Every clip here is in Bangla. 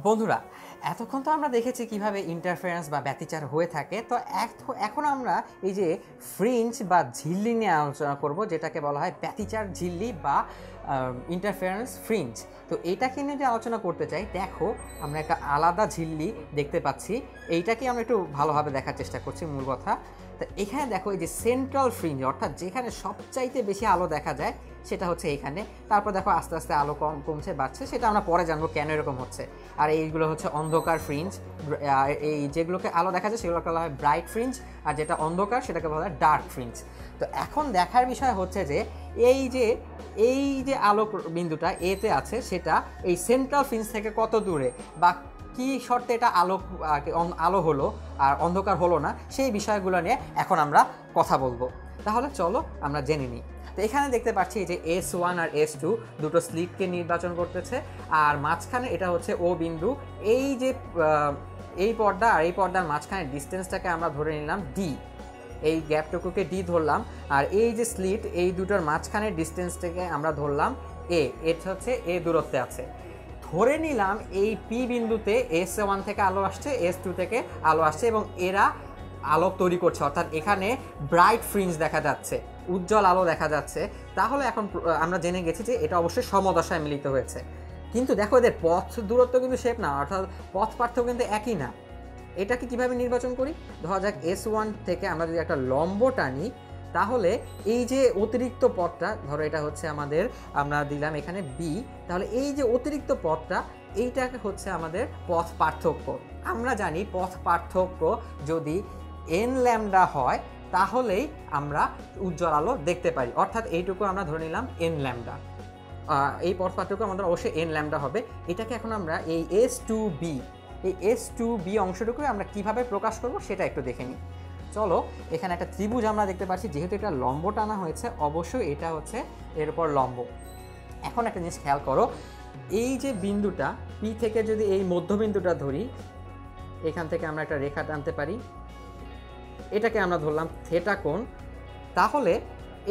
বন্ধুরা, এতক্ষণ তো আমরা দেখেছি কিভাবে ইন্টারফারেন্স বা ব্যতিচার হয়ে থাকে। তো এখন আমরা এই যে ফ্রিঞ্জ বা ঝিল্লি নিয়ে আলোচনা করব, যেটাকে বলা হয় ব্যতিচার ঝিল্লি বা ইন্টারফারেন্স ফ্রিঞ্জ। তো এইটাকে নিয়ে যে আলোচনা করতে চাই, দেখো আমরা একটা আলাদা ঝিল্লি দেখতে পাচ্ছি। এইটাকে আমরা একটু ভালোভাবে দেখার চেষ্টা করছি। মূল কথা, তো এখানে দেখো এই যে সেন্ট্রাল ফ্রিঞ্জ, অর্থাৎ যেখানে সবচাইতে বেশি আলো দেখা যায় সেটা হচ্ছে এইখানে। তারপর দেখো আস্তে আস্তে আলো কমছে বাড়ছে, সেটা আমরা পরে জানবো কেন এরকম হচ্ছে। আর এইগুলো হচ্ছে অন্ধকার ফ্রিঞ্জ। এই যেগুলোকে আলো দেখা যায় সেগুলোকে বলা হয় ব্রাইট ফ্রিঞ্জ, আর যেটা অন্ধকার সেটাকে বলা হয় ডার্ক ফ্রিঞ্জ। তো এখন দেখার বিষয় হচ্ছে যে এই যে আলো বিন্দুটা এতে আছে, সেটা এই সেন্ট্রাল ফ্রিঞ্জ থেকে কত দূরে বা কি শর্তে এটা আলো হলো আর অন্ধকার হলো না, সেই বিষয়গুলো নিয়ে এখন আমরা কথা বলবো। তাহলে চলো আমরা জেনে নিই। তো এখানে দেখতে পাচ্ছি যে S1 আর S2 দুটো স্লিটকে নির্বাচন করতেছে, আর মাঝখানে এটা হচ্ছে ও বিন্দু। এই যে এই পর্দা আর এই পর্দার মাঝখানে ডিস্টেন্সটাকে আমরা ধরে নিলাম D, এই গ্যাপটুকুকে D ধরলাম। আর এই যে স্লিট, এই দুটোর মাঝখানে ডিস্টেন্সটাকে আমরা ধরলাম A, এটা হচ্ছে A দূরত্বে আছে। ধরে নিলাম এই P বিন্দুতে S1 থেকে আলো আসছে, S2 থেকে আলো আসছে, এবং এরা আলোক তৈরি করছে, অর্থাৎ এখানে ব্রাইট ফ্রিঞ্জ দেখা যাচ্ছে, উজ্জ্বল আলো দেখা যাচ্ছে। তাহলে এখন আমরা জেনে গেছি যে এটা অবশ্যই সমদশায় মিলিত হয়েছে। কিন্তু দেখো এদের পথ দূরত্ব কিন্তু শেপ না, অর্থাৎ পথ পার্থক্য কিন্তু একই না। এটাকে কিভাবে নির্বাচন করি? ধরা যাক S1 থেকে আমরা যদি একটা লম্ব টানি, তাহলে এই যে অতিরিক্ত পথটা, ধরো এটা হচ্ছে আমাদের, আমরা দিলাম এখানে B, তাহলে এই যে অতিরিক্ত পথটা, এইটাকে হচ্ছে আমাদের পথ পার্থক্য। আমরা জানি পথ পার্থক্য যদি n ল্যামডা হয় তাহলেই আমরা উজ্জ্বল আলো দেখতে পারি, অর্থাৎ এইটুকু আমরা ধরে নিলাম n ল্যামডা। এই পথ পার্থক্য আমাদের অবশ্যই n ল্যামডা হবে। এটাকে এখন আমরা এই S2B অংশটুকু আমরা কিভাবে প্রকাশ করব সেটা একটু দেখে নিই। চলো, এখানে একটা ত্রিভুজ আমরা দেখতে পাচ্ছি, যেহেতু এটা লম্ব টানা হয়েছে অবশ্যই এটা হচ্ছে এর উপর লম্ব। এখন একটা জিনিস খেয়াল করো, এই যে বিন্দুটা P থেকে যদি এই মধ্যবিন্দুটা ধরি, এখান থেকে আমরা একটা রেখা টানতে পারি, এটাকে আমরা ধরলাম থিটা কোণ, তাহলে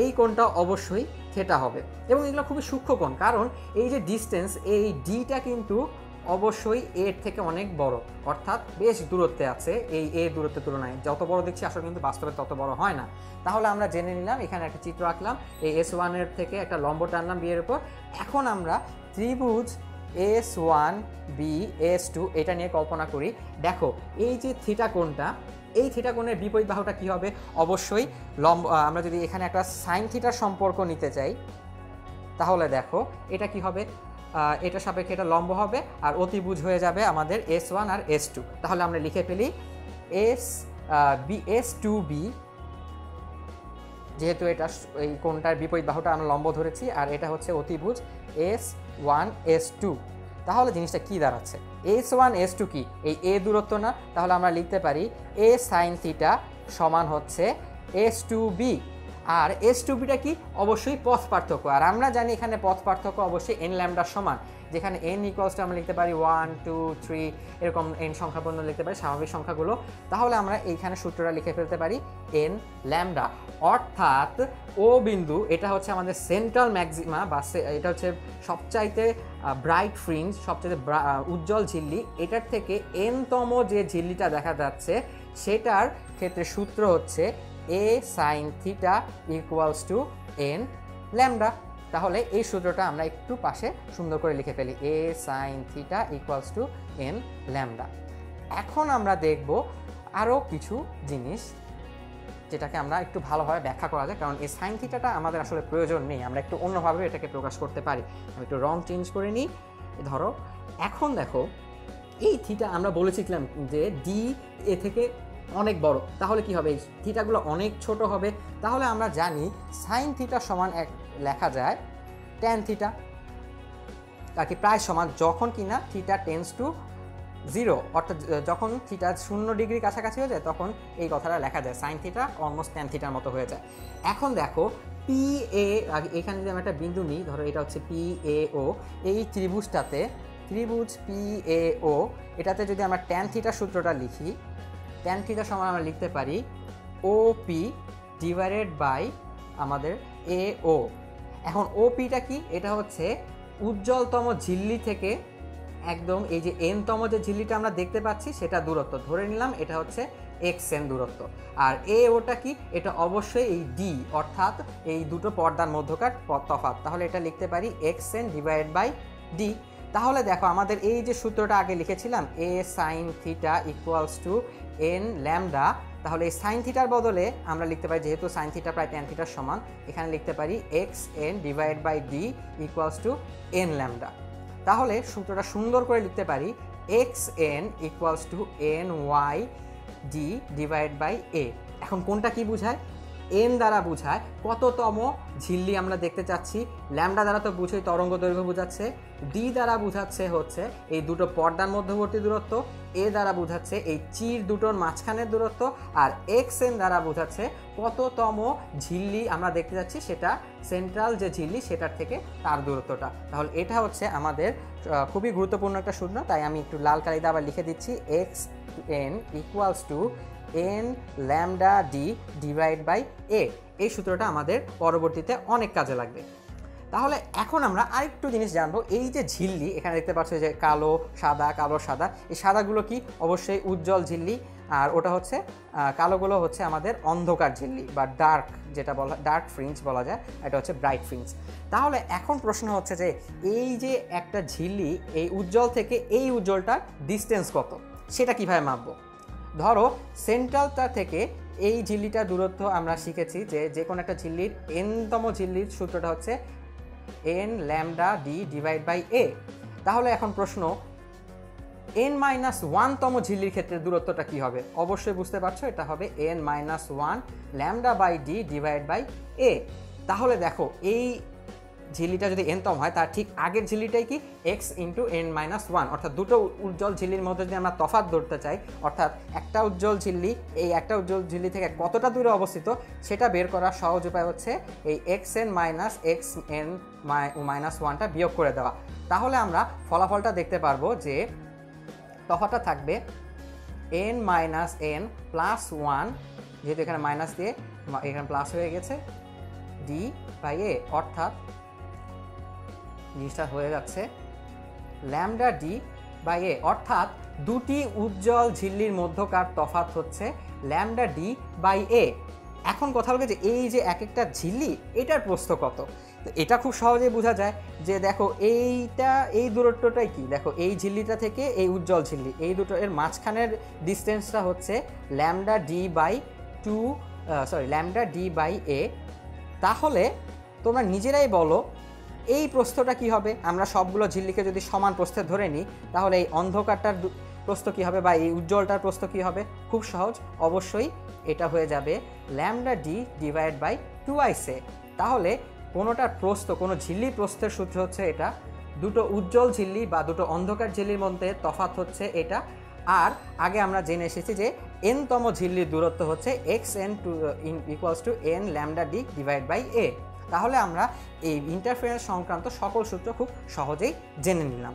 এই কোণটা অবশ্যই থিটা হবে। এবং এগুলো খুবই সূক্ষ্ম কোণ, কারণ এই যে ডিস্টেন্স, এই ডিটা কিন্তু অবশ্যই এর থেকে অনেক বড়, অর্থাৎ বেশ দূরত্বে আছে। এই এ দূরত্বের তুলনায় যত বড় দেখছি আসলে কিন্তু বাস্তবে তত বড় হয় না। তাহলে আমরা জেনে নিলাম, এখানে একটা চিত্র আঁকলাম, এই S1 এর থেকে একটা লম্ব টানলাম B এর উপর। এখন আমরা ত্রিভুজ S1B S2 এটা নিয়ে কল্পনা করি। দেখো এই যে থিটা কোণটা, এই থিটা কোণের বিপরীত বাহুটা কী হবে? অবশ্যই লম্ব। আমরা যদি এখানে একটা সাইন থিটার সম্পর্ক নিতে চাই, তাহলে দেখো এটা কি হবে? এটা সাপেক্ষে এটা লম্ব হবে, আর অতিভুজ হয়ে যাবে আমাদের S1 আর S2। তাহলে আমরা লিখে ফেলি S2B, যেহেতু এটা এই কোণটার বিপরীত বাহুটা আমরা লম্ব ধরেছি, আর এটা হচ্ছে অতিভুজ S1 S2। তাহলে জিনিসটা কি দাঁড়াচ্ছে? S1 S2 কি এই A দূরত্ব না? তাহলে আমরা লিখতে পারি A sin থিটা সমান হচ্ছে S2B। আর S2Bটা কি? অবশ্যই পথ পার্থক্য। আর আমরা জানি এখানে পথ পার্থক্য অবশ্যই n ল্যামডার সমান, যেখানে n ইকুয়ালস আমরা লিখতে পারি 1 2 3 এরকম n সংখ্যা পর্যন্ত লিখতে পারি, স্বাভাবিক সংখ্যাগুলো। তাহলে আমরা এইখানে সূত্রটা লিখে ফেলতে পারি n ল্যামডা, অর্থাৎ ও বিন্দু, এটা হচ্ছে আমাদের সেন্ট্রাল ম্যাক্সিমা বা এটা হচ্ছে সবচাইতে ব্রাইট ফ্রিঞ্জ, সবচাইতে উজ্জ্বল ঝিল্লি। এটার থেকে n-তম যে ঝিল্লিটা দেখা যাচ্ছে সেটার ক্ষেত্রে সূত্র হচ্ছে A sin theta equals to n lambda. তাহলে এই সূত্রটা আমরা একটু পাশে সুন্দর করে লিখে ফেলি, A sin theta equals to n lambda. এখন আমরা দেখব আরও কিছু জিনিস, যেটাকে আমরা একটু ভালোভাবে ব্যাখ্যা করা যায়, কারণ এই সাইন থিটাটা আমাদের আসলে প্রয়োজন নেই, আমরা একটু অন্যভাবে এটাকে প্রকাশ করতে পারি। আমি একটু রং চেঞ্জ করে নিই। ধরো এখন দেখো এই থিটা আমরা বলেছিলাম যে ডি এ থেকে অনেক বড়, তাহলে কি হবে? এই থিটাগুলো অনেক ছোট হবে। তাহলে আমরা জানি সাইন থিটা সমান লেখা যায় ট্যান থিটা, আর কি প্রায় সমান, যখন কিনা থিটা টেন্স টু 0, অর্থাৎ যখন থিটা 0 ডিগ্রি কাছাকাছি হয়ে যায় তখন এই কথাটা লেখা যায় সাইন থিটা অলমোস্ট ট্যান থিটার মতো হয়ে যায়। এখন দেখো PA, এখানে যদি আমরা একটা বিন্দু নিই, ধরো এটা হচ্ছে PAO, এই ত্রিভুজটাতে, ত্রিভুজ PAO, এটাতে যদি আমরা ট্যান থিটার সূত্রটা লিখি, ট্যান থিটা সমান আমরা লিখতে পারি OP ডিভাইডেড বাই আমাদের AO। এখন OPটা কি? এটা হচ্ছে উজ্জ্বলতম ঝিল্লি থেকে একদম এই যে n তম যে ঝিল্লিটা আমরা দেখতে পাচ্ছি সেটা দূরত্ব ধরে নিলাম, এটা হচ্ছে xn দূরত্ব। আর ওটা কি, এটা অবশ্যই এই d, অর্থাৎ এই দুটো পর্দার মধ্যকার তফাৎ। তাহলে এটা লিখতে পারি xn ডিভাইডেড বাই d। তাহলে দেখো আমাদের এই যে সূত্রটা আগে লিখেছিলাম a sin theta equals to n lambda, তাহলে এই সাইন থিটার বদলে আমরা লিখতে পারি, যেহেতু সাইন থিটা প্রায় ট্যান থিটার সমান, এখানে লিখতে পারি xn divide by d equals to n lambda. তাহলে সূত্রটা সুন্দর করে লিখতে পারি xn equals to ny d divide by a। এখন কোনটা কি বোঝায়? n দ্বারা বোঝায় কততম ঝিল্লি আমরা দেখতে চাচ্ছি, ল্যামডা দ্বারা তো বুঝেই তরঙ্গ দৈর্ঘ্য বোঝাচ্ছে, d দ্বারা বোঝাচ্ছে হচ্ছে এই দুটো পর্দার মধ্যবর্তী দূরত্ব, a দ্বারা বোঝাচ্ছে এই চির দুটোর মাঝখানের দূরত্ব, আর xn দ্বারা বোঝাচ্ছে কততম ঝিল্লি আমরা দেখতে যাচ্ছি, সেটা সেন্ট্রাল যে ঝিল্লি সেটার থেকে তার দূরত্বটা। তাহলে এটা হচ্ছে আমাদের খুবই গুরুত্বপূর্ণ একটা সূত্র, তাই আমি একটু লাল কালিতে আবার লিখে দিচ্ছি xn equals to n lambda d divide by a। এই সূত্রটা আমাদের পরবর্তীতে অনেক কাজে লাগবে। তাহলে এখন আমরা আরেকটু জিনিস জানবো, এই যে ঝিল্লি এখানে দেখতে পাচ্ছ যে কালো সাদা কালো সাদা, এই সাদাগুলো কি? অবশ্যই উজ্জ্বল ঝিল্লি, আর ওটা হচ্ছে কালোগুলো হচ্ছে আমাদের অন্ধকার ঝিল্লি বা ডার্ক, যেটা বলা ডার্ক ফ্রিঞ্জ বলা যায়, এটা হচ্ছে ব্রাইট ফ্রিঞ্জ। তাহলে এখন প্রশ্ন হচ্ছে যে এই যে একটা ঝিল্লি, এই উজ্জ্বল থেকে এই উজ্জ্বলটার ডিস্টেন্স কত, সেটা কিভাবে মাপবো? ধরো সেন্ট্রালটা থেকে এই ঝিল্লিটার দূরত্ব আমরা শিখেছি যে কোনো একটা ঝিল্লির n-তম ঝিল্লির সূত্রটা হচ্ছে n lambda d divide by a। তাহলে এখন প্রশ্ন, n-1তম ঝিল্লির ক্ষেত্রে দূরত্বটা কি হবে? অবশ্যই বুঝতে পারছো, এটা হবে n-1 lambda by d divide by a। তাহলে দেখো এই ঝিল্লিটা যদি n-তম হয়, তার ঠিক আগের ঝিল্লিটাই কি x ইন্টু n-1, অর্থাৎ দুটো উজ্জ্বল ঝিল্লির মধ্যে যদি আমরা তফাৎ ধরতে চাই, অর্থাৎ একটা উজ্জ্বল ঝিল্লি এই একটা উজ্জ্বল ঝিল্লি থেকে কতটা দূরে অবস্থিত সেটা বের করার সহজ উপায় হচ্ছে এই xn মাইনাস xn-1টা বিয়োগ করে দেওয়া। তাহলে আমরা ফলাফলটা দেখতে পারবো যে তফাৎটা থাকবে n-n প্লাস 1, যেহেতু এখানে মাইনাস দিয়ে এখানে প্লাস হয়ে গেছে, d বাই a, অর্থাৎ জিনিসটা হয়ে যাচ্ছে ল্যামডা d বাই a, অর্থাৎ দুটি উজ্জ্বল ঝিল্লির মধ্যকার তফাৎ হচ্ছে ল্যামডা d বাই a। এখন কথা বলবে যে এই যে এক একটা ঝিল্লি, এটার প্রস্থ কত? তো এটা খুব সহজেই বোঝা যায় যে দেখো এই দূরত্বটাই কি, দেখো এই ঝিল্লিটা থেকে এই উজ্জ্বল ঝিল্লি, এই দুটো এর মাঝখানের ডিস্টেন্সটা হচ্ছে lambda d by lambda d by a। তাহলে তোমরা নিজেরাই বলো এই প্রস্থটা কি হবে? আমরা সবগুলো ঝিল্লিকে যদি সমান প্রস্থে ধরে নিই, তাহলে এই অন্ধকারটার প্রস্থ কী হবে বা এই উজ্জ্বলটার প্রস্থ কী হবে? খুব সহজ, অবশ্যই এটা হয়ে যাবে lambda d divide by 2a। তাহলে কোনোটার প্রস্থ, কোনো ঝিল্লির প্রস্থের সূত্র হচ্ছে এটা, দুটো উজ্জ্বল ঝিল্লি বা দুটো অন্ধকার ঝিল্লির মধ্যে তফাৎ হচ্ছে এটা। আর আগে আমরা জেনে এসেছি যে n-তম ঝিল্লির দূরত্ব হচ্ছে xn equals to n lambda d divide by a। তাহলে আমরা এই ইন্টারফারেন্স সংক্রান্ত সকল সূত্র খুব সহজেই জেনে নিলাম।